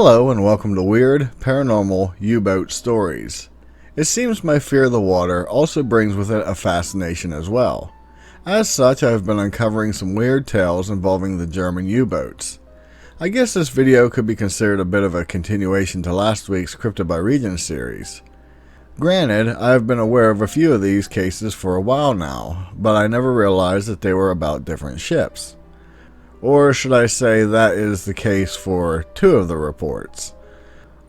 Hello and welcome to Weird Paranormal U-Boat Stories. It seems my fear of the water also brings with it a fascination as well. As such, I have been uncovering some weird tales involving the German U-boats. I guess this video could be considered a bit of a continuation to last week's Cryptid by Region series. Granted, I have been aware of a few of these cases for a while now, but I never realized that they were about different ships. Or should I say that is the case for two of the reports.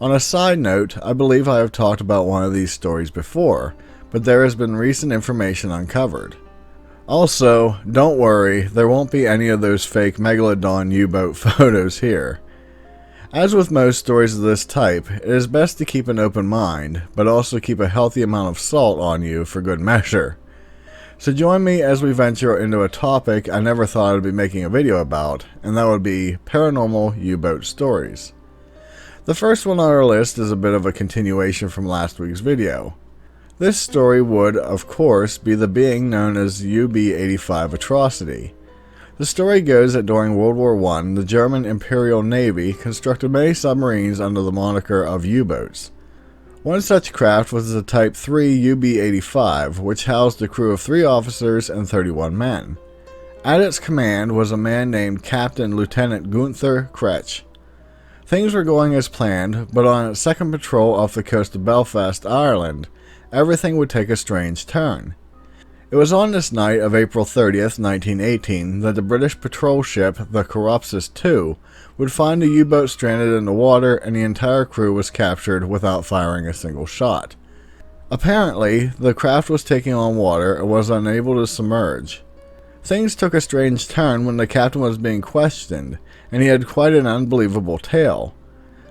On a side note, I believe I have talked about one of these stories before, but there has been recent information uncovered. Also, don't worry, there won't be any of those fake Megalodon U-boat photos here. As with most stories of this type, it is best to keep an open mind, but also keep a healthy amount of salt on you for good measure. So join me as we venture into a topic I never thought I'd be making a video about, and that would be paranormal U-boat stories. The first one on our list is a bit of a continuation from last week's video. This story would, of course, be the being known as UB-85 atrocity. The story goes that during World War I, the German Imperial Navy constructed many submarines under the moniker of U-boats. One such craft was the Type 3 UB-85, which housed a crew of 3 officers and 31 men. At its command was a man named Captain Lieutenant Gunther Kretsch. Things were going as planned, but on its second patrol off the coast of Belfast, Ireland, everything would take a strange turn. It was on this night of April 30th, 1918, that the British patrol ship, the Coropsis II, would find a U-boat stranded in the water, and the entire crew was captured without firing a single shot. Apparently, the craft was taking on water and was unable to submerge. Things took a strange turn when the captain was being questioned, and he had quite an unbelievable tale.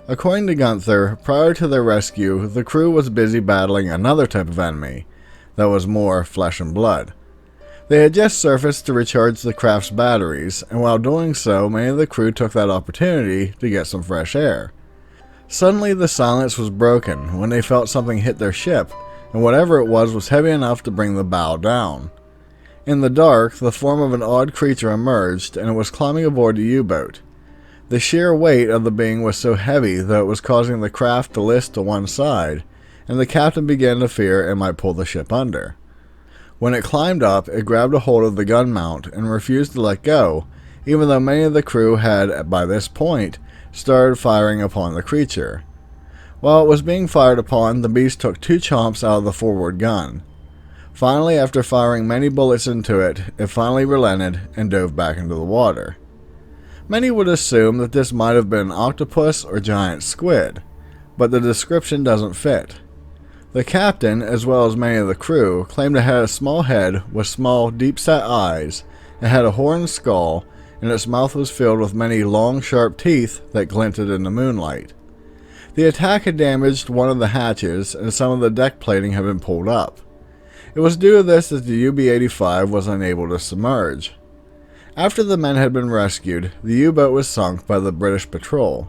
According to Gunther, prior to their rescue, the crew was busy battling another type of enemy that was more flesh and blood. They had just surfaced to recharge the craft's batteries, and while doing so, many of the crew took that opportunity to get some fresh air. Suddenly the silence was broken when they felt something hit their ship, and whatever it was heavy enough to bring the bow down. In the dark, the form of an odd creature emerged, and it was climbing aboard the U-boat. The sheer weight of the being was so heavy that it was causing the craft to list to one side, and the captain began to fear it might pull the ship under. When it climbed up, it grabbed a hold of the gun mount and refused to let go, even though many of the crew had, by this point, started firing upon the creature. While it was being fired upon, the beast took 2 chomps out of the forward gun. Finally, after firing many bullets into it, it finally relented and dove back into the water. Many would assume that this might have been an octopus or giant squid, but the description doesn't fit. The captain, as well as many of the crew, claimed it had a small head with small, deep-set eyes, it had a horned skull, and its mouth was filled with many long, sharp teeth that glinted in the moonlight. The attack had damaged one of the hatches, and some of the deck plating had been pulled up. It was due to this that the UB-85 was unable to submerge. After the men had been rescued, the U-boat was sunk by the British patrol.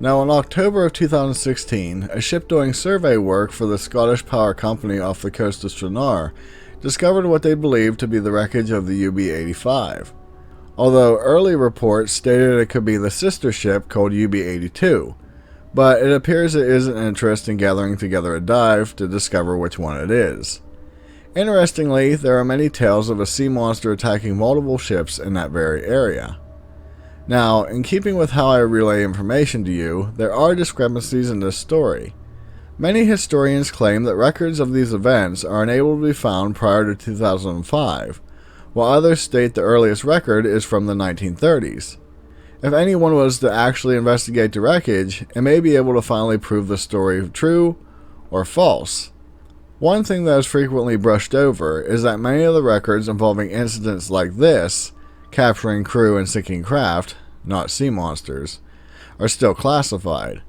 Now, in October of 2016, a ship doing survey work for the Scottish Power Company off the coast of Stranraer discovered what they believed to be the wreckage of the UB-85. Although early reports stated it could be the sister ship called UB-82, but it appears there is an interest in gathering together a dive to discover which one it is. Interestingly, there are many tales of a sea monster attacking multiple ships in that very area. Now, in keeping with how I relay information to you, there are discrepancies in this story. Many historians claim that records of these events are unable to be found prior to 2005, while others state the earliest record is from the 1930s. If anyone was to actually investigate the wreckage, it may be able to finally prove the story true or false. One thing that is frequently brushed over is that many of the records involving incidents like this, capturing crew and sinking craft, not sea monsters, are still classified,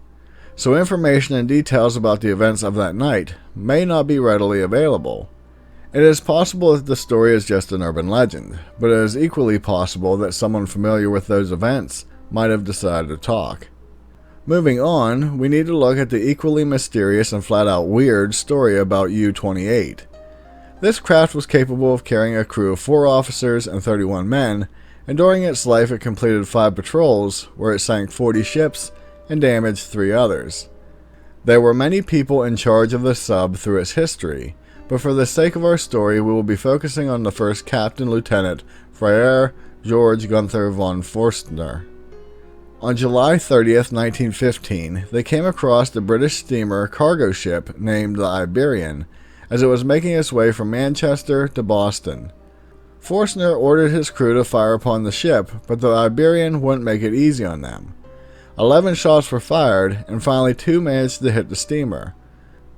so information and details about the events of that night may not be readily available. It is possible that the story is just an urban legend, but it is equally possible that someone familiar with those events might have decided to talk. Moving on, we need to look at the equally mysterious and flat-out weird story about U-28. This craft was capable of carrying a crew of 4 officers and 31 men, and during its life it completed 5 patrols, where it sank 40 ships and damaged 3 others. There were many people in charge of the sub through its history, but for the sake of our story we will be focusing on the first Captain Lieutenant Freiherr George Gunther von Forstner. On July 30th, 1915, they came across the British steamer cargo ship named the Iberian as it was making its way from Manchester to Boston. Forstner ordered his crew to fire upon the ship, but the Iberian wouldn't make it easy on them. 11 shots were fired, and finally 2 managed to hit the steamer.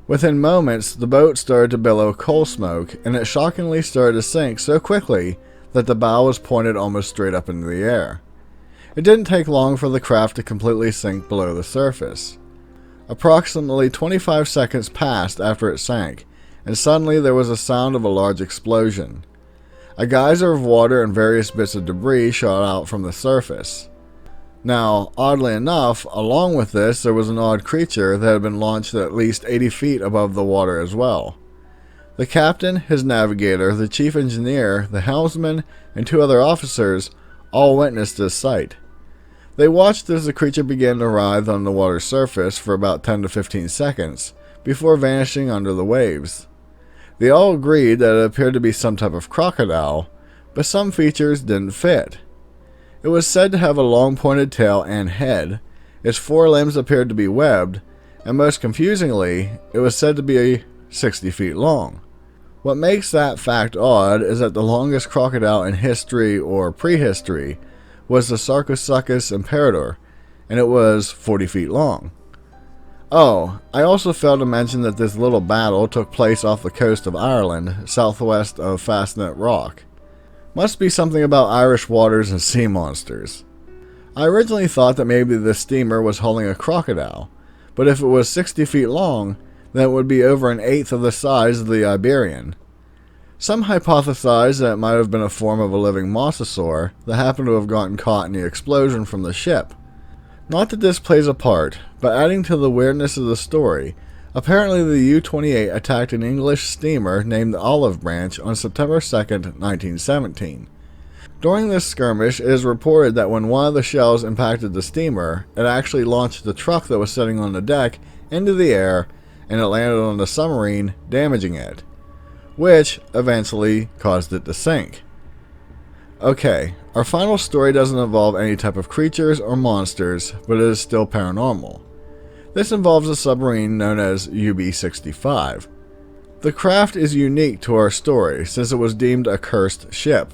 Within moments, the boat started to billow coal smoke, and it shockingly started to sink so quickly that the bow was pointed almost straight up into the air. It didn't take long for the craft to completely sink below the surface. Approximately 25 seconds passed after it sank, and suddenly there was a sound of a large explosion. A geyser of water and various bits of debris shot out from the surface. Now, oddly enough, along with this there was an odd creature that had been launched at least 80 feet above the water as well. The captain, his navigator, the chief engineer, the helmsman, and 2 other officers all witnessed this sight. They watched as the creature began to writhe on the water's surface for about 10 to 15 seconds, before vanishing under the waves. They all agreed that it appeared to be some type of crocodile, but some features didn't fit. It was said to have a long pointed tail and head, its 4 limbs appeared to be webbed, and most confusingly, it was said to be 60 feet long. What makes that fact odd is that the longest crocodile in history or prehistory was the Sarcosuchus imperator, and it was 40 feet long. Oh, I also failed to mention that this little battle took place off the coast of Ireland, southwest of Fastnet Rock. Must be something about Irish waters and sea monsters. I originally thought that maybe the steamer was hauling a crocodile, but if it was 60 feet long, then it would be over 1/8 of the size of the Iberian. Some hypothesize that it might have been a form of a living mosasaur that happened to have gotten caught in the explosion from the ship. Not that this plays a part, but adding to the weirdness of the story, apparently the U-28 attacked an English steamer named the Olive Branch on September 2nd, 1917. During this skirmish, it is reported that when one of the shells impacted the steamer, it actually launched the truck that was sitting on the deck into the air, and it landed on the submarine, damaging it, which eventually caused it to sink. Okay, our final story doesn't involve any type of creatures or monsters, but it is still paranormal. This involves a submarine known as UB-65. The craft is unique to our story since it was deemed a cursed ship.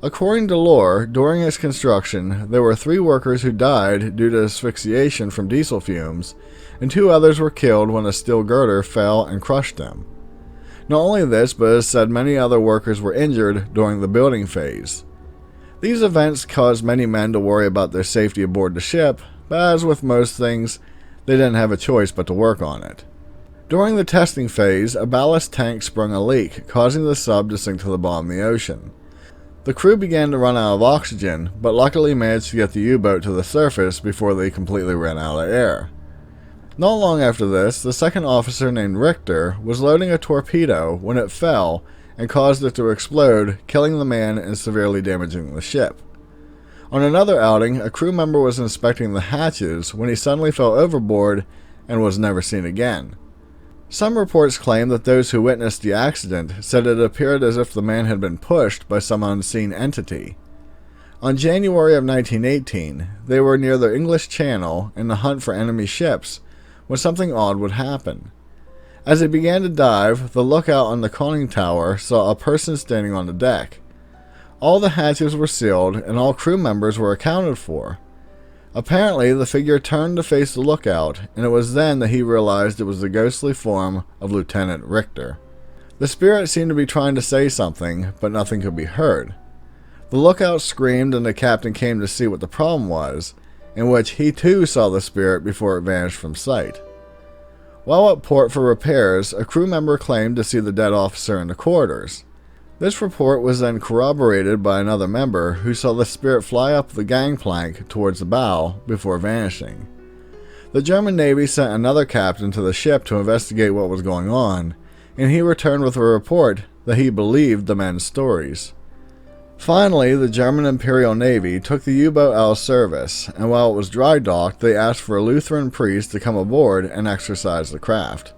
According to lore, during its construction, there were 3 workers who died due to asphyxiation from diesel fumes, and 2 others were killed when a steel girder fell and crushed them. Not only this, but it is said many other workers were injured during the building phase. These events caused many men to worry about their safety aboard the ship, but as with most things, they didn't have a choice but to work on it. During the testing phase, a ballast tank sprung a leak, causing the sub to sink to the bottom of the ocean. The crew began to run out of oxygen, but luckily managed to get the U-boat to the surface before they completely ran out of air. Not long after this, the second officer named Richter was loading a torpedo when it fell and caused it to explode, killing the man and severely damaging the ship. On another outing, a crew member was inspecting the hatches when he suddenly fell overboard and was never seen again. Some reports claim that those who witnessed the accident said it appeared as if the man had been pushed by some unseen entity. On January of 1918, they were near the English Channel in the hunt for enemy ships when something odd would happen. As they began to dive, the lookout on the conning tower saw a person standing on the deck. All the hatches were sealed and all crew members were accounted for. Apparently, the figure turned to face the lookout, and it was then that he realized it was the ghostly form of Lieutenant Richter. The spirit seemed to be trying to say something, but nothing could be heard. The lookout screamed and the captain came to see what the problem was, in which he too saw the spirit before it vanished from sight. While at port for repairs, a crew member claimed to see the dead officer in the corridors. This report was then corroborated by another member who saw the spirit fly up the gangplank towards the bow before vanishing. The German Navy sent another captain to the ship to investigate what was going on, and he returned with a report that he believed the men's stories. Finally, the German Imperial Navy took the U-boat out of service, and while it was dry docked, they asked for a Lutheran priest to come aboard and exorcise the craft.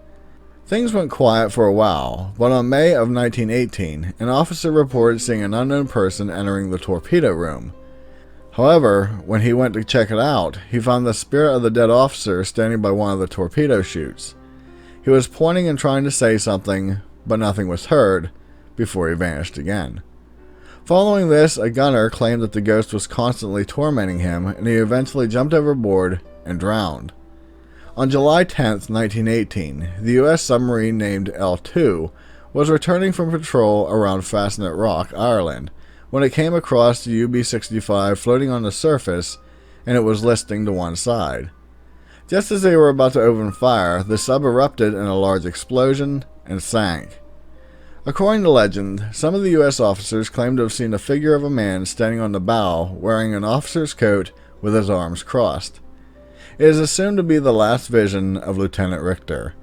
Things went quiet for a while, but on May of 1918, an officer reported seeing an unknown person entering the torpedo room. However, when he went to check it out, he found the spirit of the dead officer standing by one of the torpedo chutes. He was pointing and trying to say something, but nothing was heard, before he vanished again. Following this, a gunner claimed that the ghost was constantly tormenting him, and he eventually jumped overboard and drowned. On July 10, 1918, the U.S. submarine named L2 was returning from patrol around Fastnet Rock, Ireland, when it came across the UB-65 floating on the surface, and it was listing to one side. Just as they were about to open fire, the sub erupted in a large explosion and sank. According to legend, some of the U.S. officers claimed to have seen a figure of a man standing on the bow wearing an officer's coat with his arms crossed. It is assumed to be the last vision of Lieutenant Richter.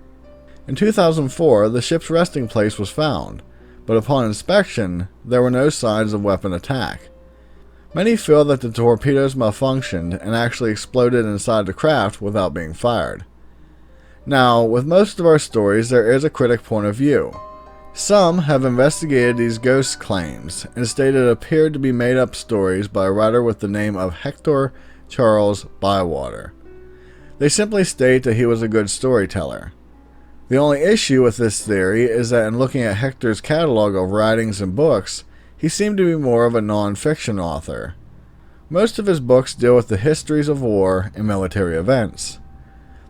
In 2004, the ship's resting place was found, but upon inspection, there were no signs of weapon attack. Many feel that the torpedoes malfunctioned and actually exploded inside the craft without being fired. Now, with most of our stories, there is a critic point of view. Some have investigated these ghost claims and stated it appeared to be made-up stories by a writer with the name of Hector Charles Bywater. They simply state that he was a good storyteller. The only issue with this theory is that in looking at Hector's catalog of writings and books, he seemed to be more of a non-fiction author. Most of his books deal with the histories of war and military events.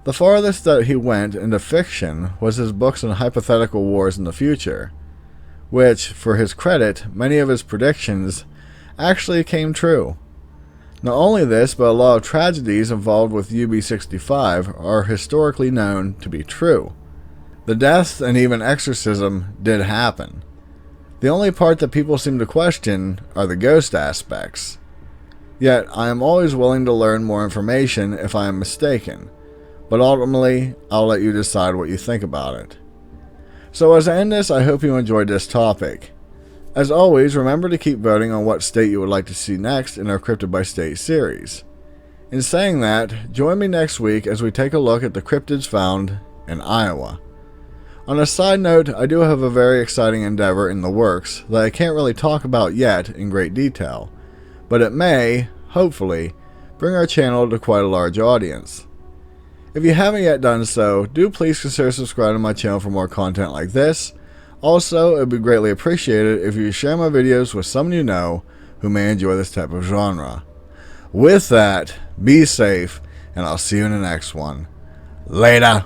The farthest that he went into fiction was his books on hypothetical wars in the future, which, for his credit, many of his predictions actually came true. Not only this, but a lot of tragedies involved with UB-65 are historically known to be true. The death and even exorcism did happen. The only part that people seem to question are the ghost aspects. Yet, I am always willing to learn more information if I am mistaken. But ultimately, I'll let you decide what you think about it. So as I end this, I hope you enjoyed this topic. As always, remember to keep voting on what state you would like to see next in our Cryptid by State series. In saying that, join me next week as we take a look at the cryptids found in Iowa. On a side note, I do have a very exciting endeavor in the works that I can't really talk about yet in great detail, but it may, hopefully, bring our channel to quite a large audience. If you haven't yet done so, do please consider subscribing to my channel for more content like this. Also, it would be greatly appreciated if you share my videos with someone you know who may enjoy this type of genre. With that, be safe, and I'll see you in the next one. Later!